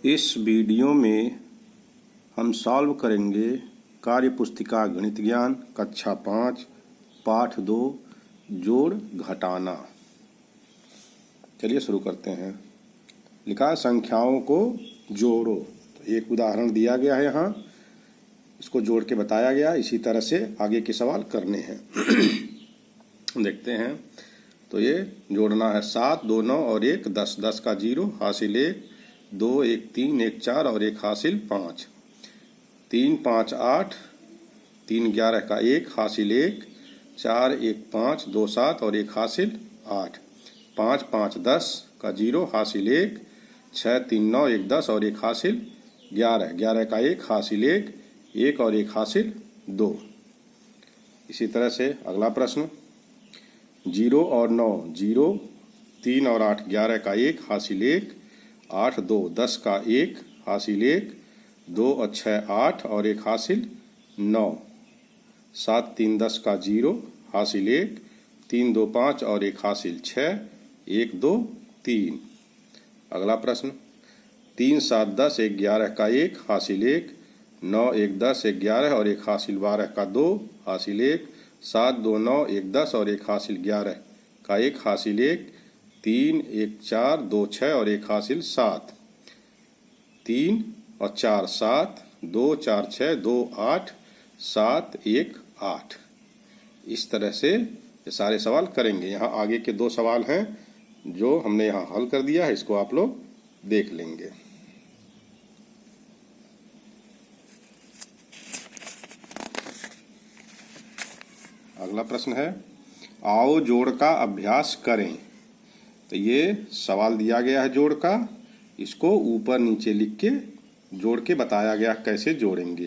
इस वीडियो में हम सॉल्व करेंगे कार्य पुस्तिका गणित ज्ञान कक्षा 5 पाठ 2 जोड़ घटाना। चलिए शुरू करते हैं। लिखा है संख्याओं को जोड़ो। तो एक उदाहरण दिया गया है, यहाँ इसको जोड़ के बताया गया। इसी तरह से आगे के सवाल करने हैं। देखते हैं। तो ये जोड़ना है 7, 2, 9 और 1 10, 10 का 0 हासिल 1, 2, 1, 3, 1, 4 और 1 हासिल 5, 3, 5, 8, 3, 11 का 1 हासिल 1, 4, 1, 5, 2, 7 और 1 हासिल 8, 5, 5, 10 का 0 हासिल 1, 6, 3, 9, 1, 10 और 1 हासिल 11, 11 का 1 हासिल 1, 1 और 1 हासिल 2। इसी तरह से अगला प्रश्न 0 और 9, 0, 3 और 8 11 का 1 हासिल 1, 8, 2, 10 का 1 हासिल 1, 2 और 6 8 और 1 हासिल 9, 7, 3, 10 का 0 हासिल 1, 3, 2, 5 और 1 हासिल 6, 1, 2, 3। अगला प्रश्न 3, 7, 10 11 का 1 हासिल 1, 9, 1, 10 11 और 1 हासिल 12 का 2 हासिल 1, 7, 2, 9, 1, 10 और 1 हासिल 11 का 1 हासिल 1, 3, 1, 4, 2, 6 और 1 हासिल 7, 3 और 4 7, 2, 4, 6, 2, 8, 7, 1, 8। इस तरह से ये सारे सवाल करेंगे। यहाँ आगे के 2 सवाल हैं जो हमने यहाँ हल कर दिया है, इसको आप लोग देख लेंगे। अगला प्रश्न है आओ जोड़ का अभ्यास करें। तो ये सवाल दिया गया है जोड़ का, इसको ऊपर नीचे लिख के जोड़ के बताया गया कैसे जोड़ेंगे।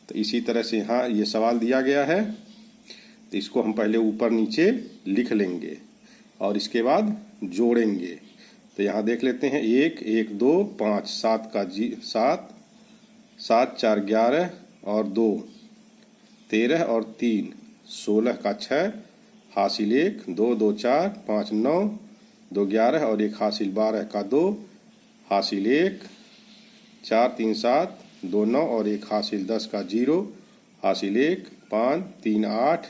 तो इसी तरह से यहाँ ये सवाल दिया गया है, तो इसको हम पहले ऊपर नीचे लिख लेंगे और इसके बाद जोड़ेंगे। तो यहाँ देख लेते हैं 1, 1, 2, 5, 7 का 7, 7, 4, 11 और 2 13 और 3 16 का 6 हासिल 1, 2, 2, 4, 5, 9, 2, 11 और 1 हासिल 12 का 2 हासिल 1, 4, 3, 7, 2, 9 और 1 हासिल 10 का 0 हासिल 1, 5, 3, 8,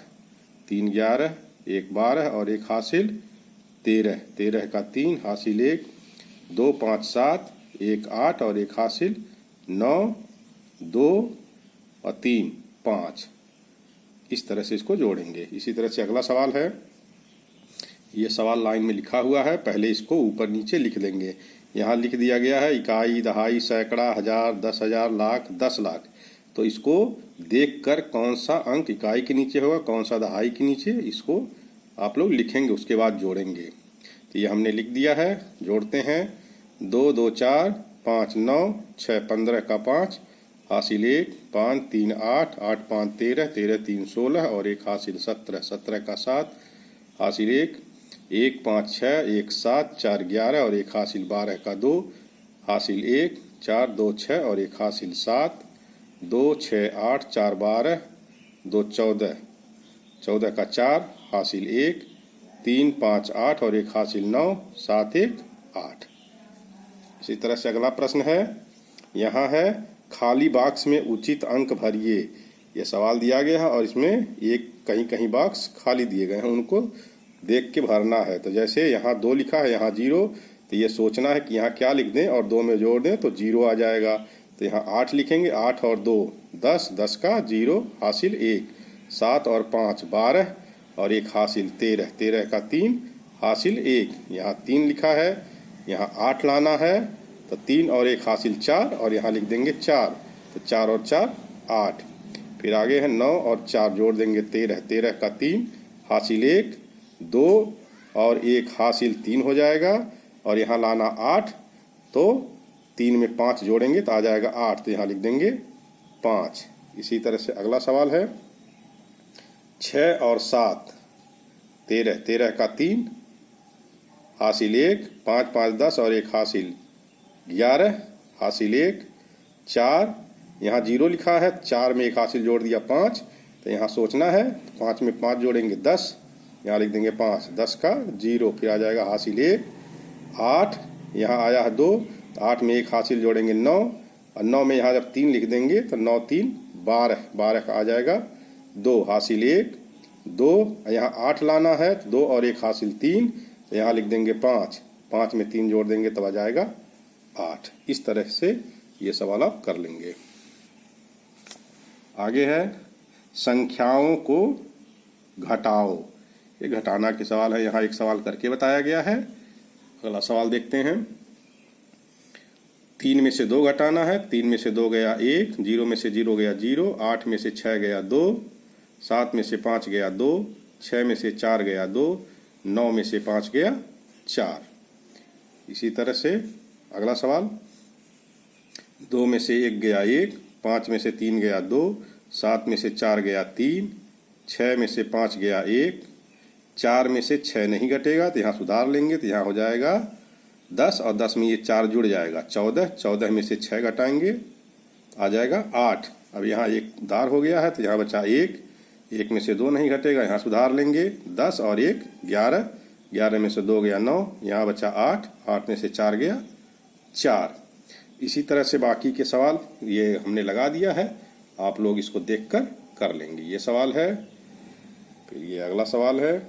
3, 11, 1, 12 और 1 हासिल 13, 13 का 3 हासिल 1, 2, 5, 7, 1, 8 और 1 हासिल 9, 2 और 3, 5। इस तरह से इसको जोड़ेंगे। इसी तरह से अगला सवाल है, ये सवाल लाइन में लिखा हुआ है, पहले इसको ऊपर नीचे लिख देंगे। यहाँ लिख दिया गया है इकाई, दहाई, सैकड़ा, हजार, 10,000, लाख, 10 लाख। तो इसको देखकर कौन सा अंक इकाई के नीचे होगा, कौन सा दहाई के नीचे, इसको आप लोग लिखेंगे, उसके बाद जोड़ेंगे। तो ये हमने लिख दिया है। जोड़ते हैं 2, 2, 4, 5, 9, 6, 15 का 5 हासिल 1, 5, 3, 8, 8, 5, 13, 13, 3, 16 और 1 हासिल 17, 17 का 7 हासिल 1, 1, 5, 6, 1, 7, 4, 11 और 1 हासिल 12 का 2 हासिल 1, 4, 2, 6 और 1 हासिल 7, 2, 6, 8, 4, 12, 2, 14, 14 का 4 हासिल 1, 3, 5, 8 और 1 हासिल 9, 7, 1, 8। इसी तरह से अगला प्रश्न है, यहाँ है खाली बॉक्स में उचित अंक भरिए। ये सवाल दिया गया है और इसमें एक कहीं कहीं बॉक्स खाली दिए गए हैं, उनको देख के भरना है। तो जैसे यहाँ 2 लिखा है, यहाँ 0, तो ये सोचना है कि यहाँ क्या लिख दें और 2 में जोड़ दें तो 0 आ जाएगा। तो यहाँ 8 लिखेंगे, 8 और 2 10, 10 का 0 हासिल 1, 7 और 5 12 और 1 हासिल 13, 13 का 3 हासिल 1। यहाँ 3 लिखा है, यहाँ 8 लाना है, तो 3 और 1 हासिल 4 और यहाँ लिख देंगे 4, तो 4 और 4 8। फिर आगे है 9 और 4 जोड़ देंगे 13, 13 का 3 हासिल 1, 2 और 1 हासिल 3 हो जाएगा और यहाँ लाना 8, तो 3 में 5 जोड़ेंगे तो आ जाएगा 8, तो यहाँ लिख देंगे 5। इसी तरह से अगला सवाल है 6 और 7 13, 13 का 3 हासिल 1, 5, 5, 10 और 1 हासिल 11 हासिल 1, 4 यहाँ 0 लिखा है, 4 में 1 हासिल जोड़ दिया 5, तो यहाँ सोचना है 5 में 5 जोड़ेंगे 10, यहाँ लिख देंगे 5, 10 का 0, फिर आ जाएगा हासिल 1, 8 यहाँ आया है 2, 8 में 1 हासिल जोड़ेंगे 9, और 9 में यहाँ जब 3 लिख देंगे तो 9 3 12, 12 का आ जाएगा 2 हासिल 1 2, यहाँ 8 लाना है तो 2 और 1 हासिल 3, तो यहाँ लिख देंगे 5, 5 में 3 जोड़ देंगे तब आ जाएगा 8। इस तरह से ये सवाल आप कर लेंगे। आगे है संख्याओं को घटाओ। ये घटाना के सवाल है, यहाँ एक सवाल करके बताया गया है। अगला सवाल देखते हैं। 3 में से 2 घटाना है, 3 में से 2 गया 1, 0 में से 0 गया 0, 8 में से 6 गया 2, 7 में से 5 गया 2, 6 में से 4 गया 2, 9 में से 5 गया 4। इसी तरह से अगला सवाल, 2 में से 1 गया 1, 5 में से 3 गया 2, 7 में से 4 गया 3, 6 में से 5 गया 1, 4 में से 6 नहीं घटेगा तो यहाँ सुधार लेंगे तो यहाँ हो जाएगा 10, और 10 में ये 4 जुड़ जाएगा 14, 14 में से 6 घटाएंगे आ जाएगा 8। अब यहाँ एक उधार हो गया है तो यहाँ बचा 1, 1 में से 2 नहीं घटेगा, यहाँ सुधार लेंगे 10 और 1 11, 11 में से 2 गया 9, यहाँ बचा 8, 8 में से 4 गया 4। इसी तरह से बाकी के सवाल ये हमने लगा दिया है, आप लोग इसको देखकर कर लेंगे। ये सवाल है, फिर ये अगला सवाल है,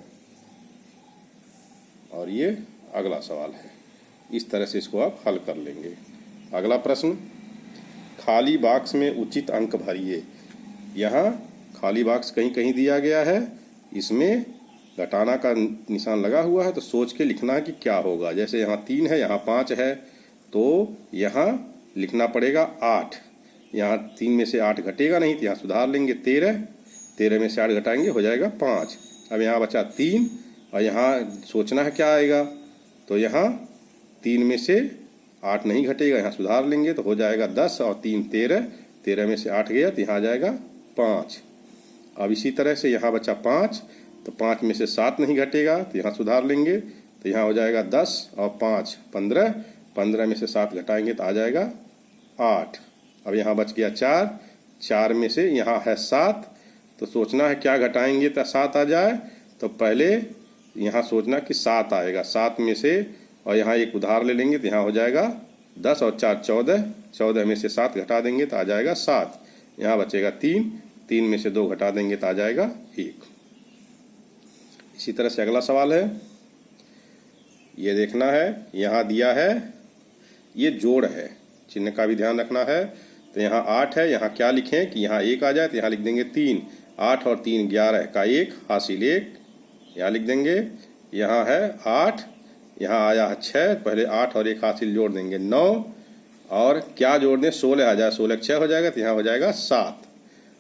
और ये अगला सवाल है। इस तरह से इसको आप हल कर लेंगे। अगला प्रश्न, खाली बॉक्स में उचित अंक भरिए। यहाँ खाली बॉक्स कहीं कहीं दिया गया है, इसमें घटाना का निशान लगा हुआ है, तो सोच के लिखना है कि क्या होगा। जैसे यहाँ 3 है, यहाँ 5 है, तो यहाँ लिखना पड़ेगा 8। यहाँ 3 में से 8 घटेगा नहीं तो यहाँ सुधार लेंगे 13, 13 में से 8 घटाएंगे हो जाएगा 5। अब यहाँ बचा 3, और यहाँ सोचना है क्या आएगा, तो यहाँ 3 में से 8 नहीं घटेगा, यहाँ सुधार लेंगे तो हो जाएगा 10, और 3 13, 13 में से 8 गया तो यहाँ आ जाएगा 5। अब इसी तरह से यहाँ बचा 5, तो 5 में से 7 नहीं घटेगा तो यहाँ सुधार लेंगे तो यहाँ हो जाएगा 10 और 5 15, 15 में से 7 घटाएंगे तो आ जाएगा 8। अब यहाँ बच गया 4, 4 में से यहाँ है 7, तो सोचना है क्या घटाएंगे तो 7 आ जाए। तो पहले यहाँ सोचना कि 7 आएगा, 7 में से, और यहाँ एक उधार ले लेंगे तो यहाँ हो जाएगा 10 और 4 14, 14 में से 7 घटा देंगे तो आ जाएगा 7। यहाँ बचेगा 3, 3 में से 2 घटा देंगे तो आ जाएगा 1। इसी तरह से अगला सवाल है, ये देखना है, यहाँ दिया है ये जोड़ है, चिन्ह का भी ध्यान रखना है। तो यहाँ 8 है, यहाँ क्या लिखें कि यहाँ 1 आ जाए तो यहाँ लिख देंगे 3, 8 और 3 11 का 1 हासिल 1, यहाँ लिख देंगे। यहाँ है 8, यहाँ आया है 6, पहले 8 और 1 हासिल जोड़ देंगे 9, और क्या जोड़ दें 16 आ जाए, 16 6 हो जाएगा तो यहाँ हो जाएगा 7।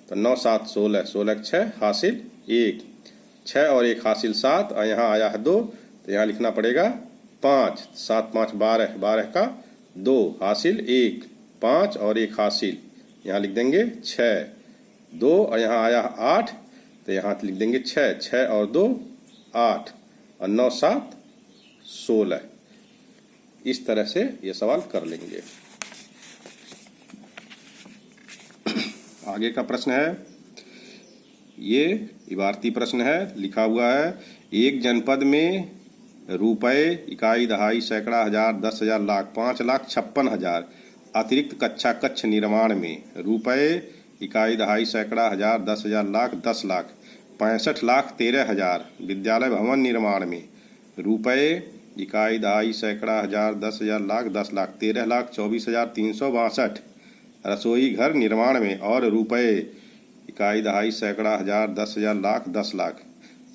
तो 9 7 16, 16 6 हासिल 1, 6 और 1 हासिल 7, और यहाँ आया है 2 तो यहाँ लिखना पड़ेगा 5, 7 5 12, 12 का 2 हासिल 1, 5 और 1 हासिल, यहाँ लिख देंगे 6 2, और यहाँ आया 8 तो यहाँ लिख देंगे 6, 6 और 2 8, और 9 7 16। इस तरह से ये सवाल कर लेंगे। आगे का प्रश्न है, ये इबारती प्रश्न है, लिखा हुआ है, एक जनपद में रुपए इकाई दहाई सैकड़ा हजार 10,000 लाख 5,56,000 अतिरिक्त कच्चा कच्छ निर्माण में रुपए इकाई दहाई सैकड़ा हजार 10,000 लाख 10 लाख 65,13,000 विद्यालय भवन निर्माण में रुपए इकाई दहाई सैकड़ा हजार 10,000 लाख 10 लाख 13,24,362 रसोई घर निर्माण में, और रुपए इकाई दहाई सैकड़ा हजार 10,000 लाख 10 लाख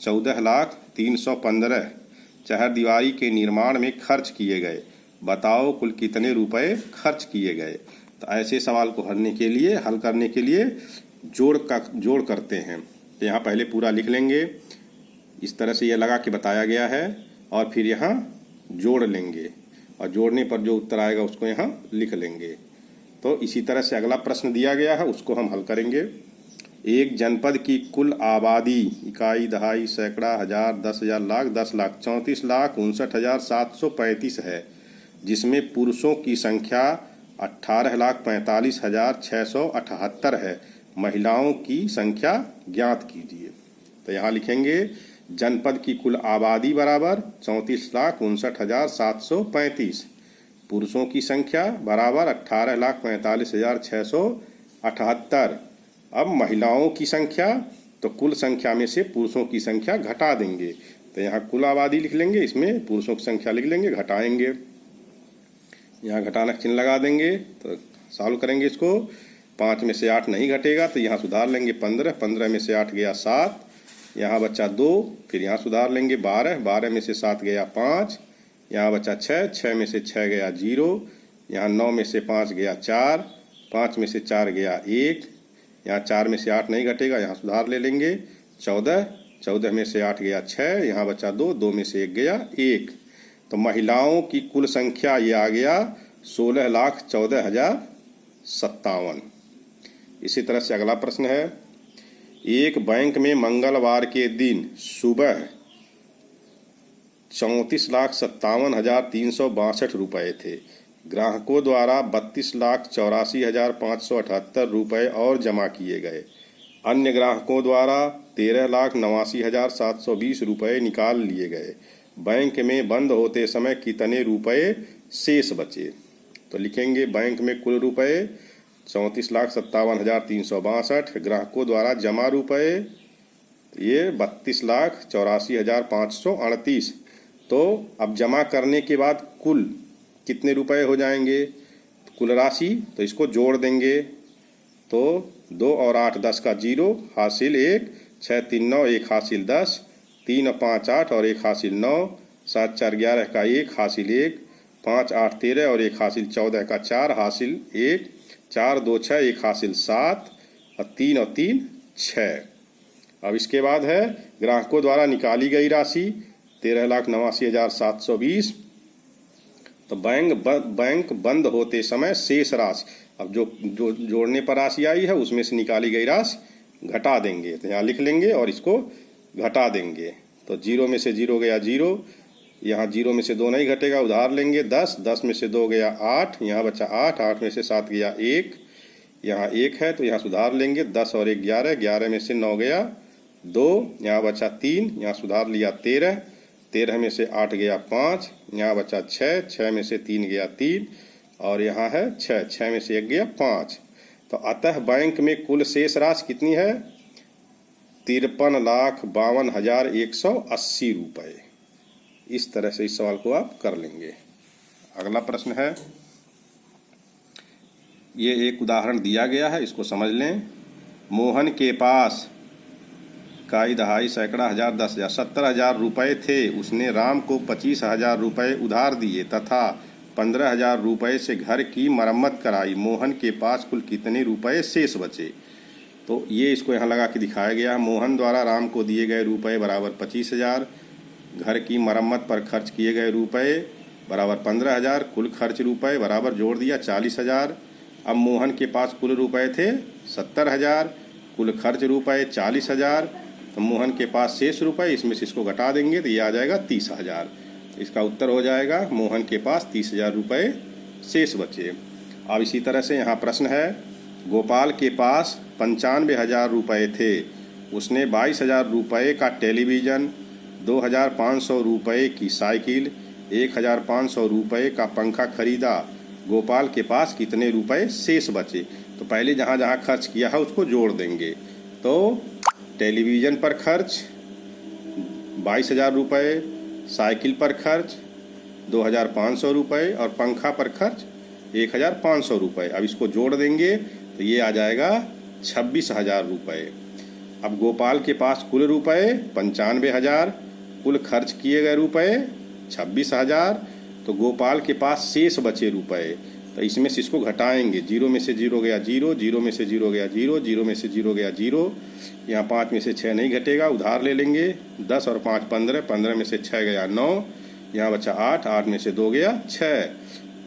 14,315 चहारदीवारी के निर्माण में खर्च किए गए। बताओ कुल कितने रुपए खर्च किए गए। तो ऐसे सवाल को हल करने के लिए जोड़ करते हैं। तो यहाँ पहले पूरा लिख लेंगे, इस तरह से यह लगा के बताया गया है, और फिर यहाँ जोड़ लेंगे, और जोड़ने पर जो उत्तर आएगा उसको यहाँ लिख लेंगे। तो इसी तरह से अगला प्रश्न दिया गया है, उसको हम हल करेंगे। एक जनपद की कुल आबादी इकाई दहाई सैकड़ा हजार 10,000 लाख 10 लाख 34,59,735 है, जिसमें पुरुषों की संख्या 18,45,678 है, महिलाओं की संख्या ज्ञात कीजिए। तो यहाँ लिखेंगे जनपद की कुल आबादी बराबर 34,59,735, पुरुषों की संख्या बराबर 18,45,678। अब महिलाओं की संख्या, तो कुल संख्या में से पुरुषों की संख्या घटा देंगे। तो यहाँ कुल आबादी लिख लेंगे, इसमें पुरुषों की संख्या लिख लेंगे, घटाएंगे, यहाँ घटाना चिन्ह लगा देंगे। तो सॉल्व करेंगे इसको। 5 में से 8 नहीं घटेगा तो यहाँ सुधार लेंगे 15, 15 में से 8 गया 7, यहाँ बचा 2, फिर यहाँ सुधार लेंगे 12, 12 में से 7 गया 5, यहाँ बचा 6, 6 में से 6 गया 0, यहाँ 9 में से 5 गया 4, 5 में से 4 गया 1, यहाँ 4 में से 8 नहीं घटेगा, यहाँ सुधार ले लेंगे 14, 14 में से 8 गया 6, यहाँ बचा 2, 2 में से 1 गया 1। तो महिलाओं की कुल संख्या ये आ गया 16,14,057। इसी तरह से अगला प्रश्न है, एक बैंक में मंगलवार के दिन सुबह 34,57,362 रुपये थे। ग्राहकों द्वारा 32,84,578 रुपये और जमा किए गए। अन्य ग्राहकों द्वारा 13,89,720 रुपये निकाल लिए गए। बैंक में बंद होते समय कितने रुपये शेष बचे? तो लिखेंगे बैंक में कुल रुपये 34,57,362, ग्राहकों द्वारा जमा रुपये ये 32,84,538। तो अब जमा करने के बाद कुल कितने रुपए हो जाएंगे? कुल राशि, तो इसको जोड़ देंगे। तो 2 और 8 10 का 0 हासिल 1, 6 3 9 1 हासिल 10, 3 और 5 8 और 1 हासिल 9, 7 4 11 का 1 हासिल 1, 5 8 13 और 1 हासिल 14 का 4 हासिल 1, 4 2 6 1 हासिल 7 और 3 और 3 6। अब इसके बाद है ग्राहकों द्वारा निकाली गई राशि 13,89,720। तो बैंक बंद होते समय शेष राशि, अब जो जोड़ने पर राशि आई है उसमें से निकाली गई राशि घटा देंगे। तो यहाँ लिख लेंगे और इसको घटा देंगे। तो 0 में से 0 गया 0, यहाँ 0 में से 2 नहीं घटेगा, उधार लेंगे 10, 10 में से 2 गया 8, यहाँ बचा 8, 8 में से 7 गया 1, यहाँ 1 है तो यहाँ सुधार लेंगे 10 और 1 11, 11 में से 9 गया 2, यहाँ बचा 3, यहाँ सुधार लिया 13, 13 में से 8 गया 5, यहाँ बचा 6, 6 में से 3 गया 3 और यहाँ है 6, 6 में से 1 गया 5। तो अतः बैंक में कुल शेष राशि कितनी है? 53,52,180 रुपये। इस तरह से इस सवाल को आप कर लेंगे। अगला प्रश्न है, ये एक उदाहरण दिया गया है, इसको समझ लें। मोहन के पास काई दहाई सैकड़ा हजार 10,000 70,000 रुपये थे। उसने राम को 25,000 रुपये उधार दिए तथा 15,000 रुपये से घर की मरम्मत कराई। मोहन के पास कुल कितने रुपये शेष बचे? तो ये इसको यहाँ लगा के दिखाया गया है। मोहन द्वारा राम को दिए गए रुपये बराबर 25,000, घर की मरम्मत पर खर्च किए गए रुपये बराबर 15,000, कुल खर्च रुपये बराबर जोड़ दिया 40,000। अब मोहन के पास कुल रुपये थे 70,000, कुल खर्च रुपये 40,000, तो मोहन के पास शेष रुपये, इसमें से इसको घटा देंगे तो ये आ जाएगा 30,000। इसका उत्तर हो जाएगा मोहन के पास 30,000 रुपये शेष बचे। अब इसी तरह से यहाँ प्रश्न है, गोपाल के पास 95,000 रुपये थे। उसने 22,000 रुपये का टेलीविज़न, 2,500 रुपये की साइकिल, 1,500 रुपये का पंखा खरीदा। गोपाल के पास कितने रुपये शेष बचे? तो पहले जहाँ जहाँ खर्च किया है उसको जोड़ देंगे। तो टेलीविज़न पर खर्च 22,000 रुपये, साइकिल पर खर्च 2,500 रुपये और पंखा पर खर्च 1,500 रुपये। अब इसको जोड़ देंगे तो ये आ जाएगा 26,000 रुपये। अब गोपाल के पास कुल रुपये 95,000, कुल खर्च किए गए रुपये 26,000, तो गोपाल के पास शेष बचे रुपये। तो इसमें से इसको घटाएंगे। 0 में से 0 गया 0, 0 में से 0 गया 0, 0 में से 0 गया 0, यहाँ 5 में से 6 नहीं घटेगा, उधार ले लेंगे 10 और 5 15, 15 में से 6 गया 9, यहाँ बचा 8, 8 में से 2 गया 6,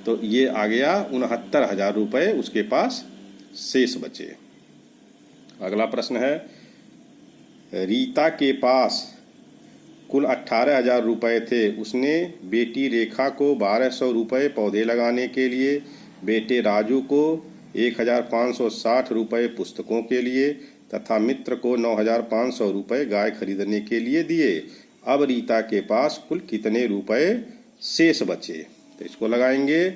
तो ये आ गया 69,000 रुपये उसके पास शेष बचे। अगला प्रश्न है, रीता के पास कुल 18,000 रुपये थे। उसने बेटी रेखा को 1,200 रुपये पौधे लगाने के लिए, बेटे राजू को 1,560 रुपये पुस्तकों के लिए तथा मित्र को 9,500 रुपये गाय खरीदने के लिए दिए। अब रीता के पास कुल कितने रुपये शेष बचे? तो इसको लगाएंगे।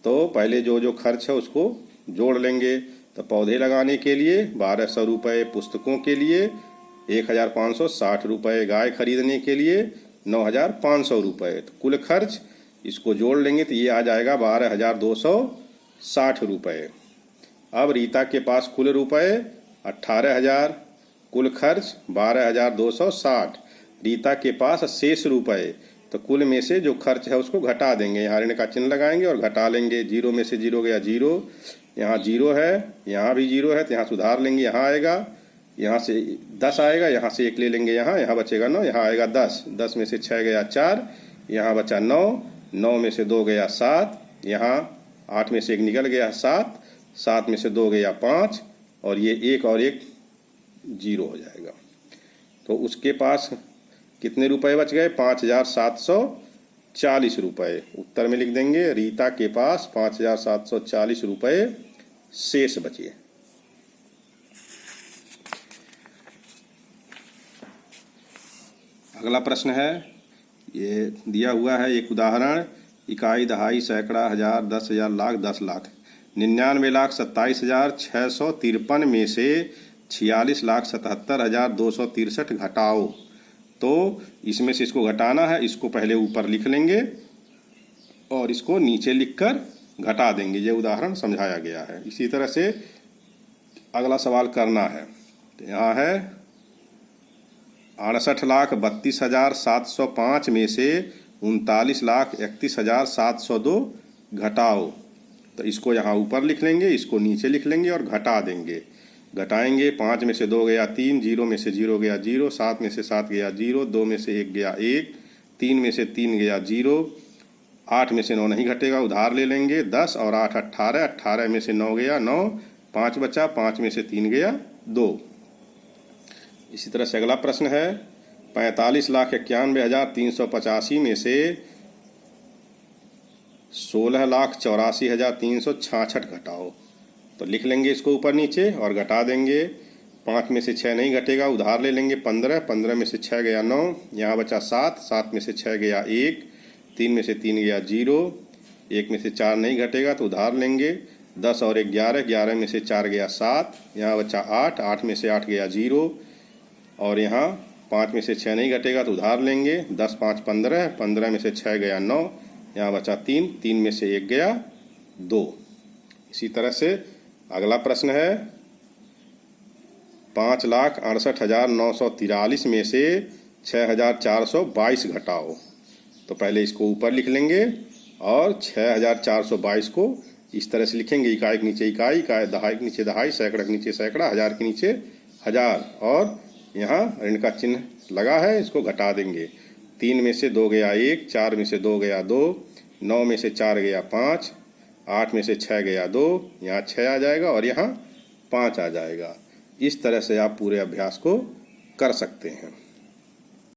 तो पहले जो जो खर्च है उसको जोड़ लेंगे। तो पौधे लगाने के लिए 1200 रुपये, पुस्तकों के लिए 1560 रुपये, गाय खरीदने के लिए 9500 रुपये। तो कुल खर्च इसको जोड़ लेंगे तो ये आ जाएगा 12260 रुपये। अब रीता के पास कुल रुपये 18,000, कुल खर्च 12,260। रीता के पास शेष रुपये, तो कुल में से जो खर्च है उसको घटा देंगे। यहाँ ऋण का चिन्ह लगाएंगे और घटा लेंगे। जीरो में से जीरो गया जीरो, यहाँ जीरो है, यहाँ भी जीरो है तो यहाँ सुधार लेंगे, यहाँ आएगा, यहाँ से 10 आएगा, यहाँ से 1 ले लेंगे, यहाँ बचेगा 9, यहाँ आएगा 10, 10 में से 6 गया 4, यहाँ बचा 9, 9 में से 2 गया 7, यहाँ 8 में से 1 निकल गया 7, 7 में से 2 गया 5, और ये 1 और 1 जीरो हो जाएगा। तो उसके पास कितने रुपए बच गए? 5,740 रुपये। उत्तर में लिख देंगे रीता के पास 5,740 रुपये शेष बचे। अगला प्रश्न है, ये दिया हुआ है एक उदाहरण, इकाई, दहाई, सैकड़ा, हजार, 10,000, लाख, 10 लाख। 99,27,653 में से 46,77,263 घटाओ। तो इसमें से इसको घटाना है, इसको पहले ऊपर लिख लेंगे और इसको नीचे लिखकर घटा देंगे। ये उदाहरण समझाया गया है। इसी तरह से अगला सवाल करना है। तो यहाँ है 68,32,705 में से 39,31,702 घटाओ। तो इसको यहाँ ऊपर लिख लेंगे, इसको नीचे लिख लेंगे और घटा देंगे। घटाएंगे, 5 में से 2 गया 3, 0 में से 0 गया 0, 7 में से 7 गया 0, 2 में से 1 गया 1, 3 में से 3 गया 0, 8 में से 9 नहीं घटेगा, उधार ले लेंगे। 10 और 8 18, 18 में से 9 गया 9, 5 बचा, 5 में से 3 गया 2। इसी तरह से अगला प्रश्न है, 45,91,385 में से 16,84,366 घटाओ। तो लिख लेंगे इसको ऊपर नीचे और घटा देंगे। 5 में से 6 नहीं घटेगा, उधार ले लेंगे। 15, 15 में से 6 गया 9, यहाँ बचा 7, 7 में से 6 गया 1, 3 में से 3 गया 0, 1 में से 4 नहीं घटेगा तो उधार लेंगे। 10 और 1 11, 11 में से 4 गया 7, यहाँ बचा 8, 8 में से 8 गया 0, और यहाँ 5 में से 6 नहीं घटेगा तो उधार लेंगे। 10 5 15, 15 में से 6 गया 9, यहाँ बचा 3, 3 में से 1 गया 2। इसी तरह से अगला प्रश्न है, 5,68,943 में से 6,422 घटाओ। तो पहले इसको ऊपर लिख लेंगे और 6,422 को इस तरह से लिखेंगे, इकाई के नीचे इकाई, दहाई के नीचे दहाई, सैकड़ा के नीचे सैकड़ा, हजार के नीचे हजार, और यहाँ ऋण का चिन्ह लगा है, इसको घटा देंगे। 3 में से 2 गया 1, 4 में से 2 गया 2, 9 में से 4 गया 5, 8 में से 6 गया 2, यहाँ 6 आ जाएगा और यहाँ 5 आ जाएगा। इस तरह से आप पूरे अभ्यास को कर सकते हैं।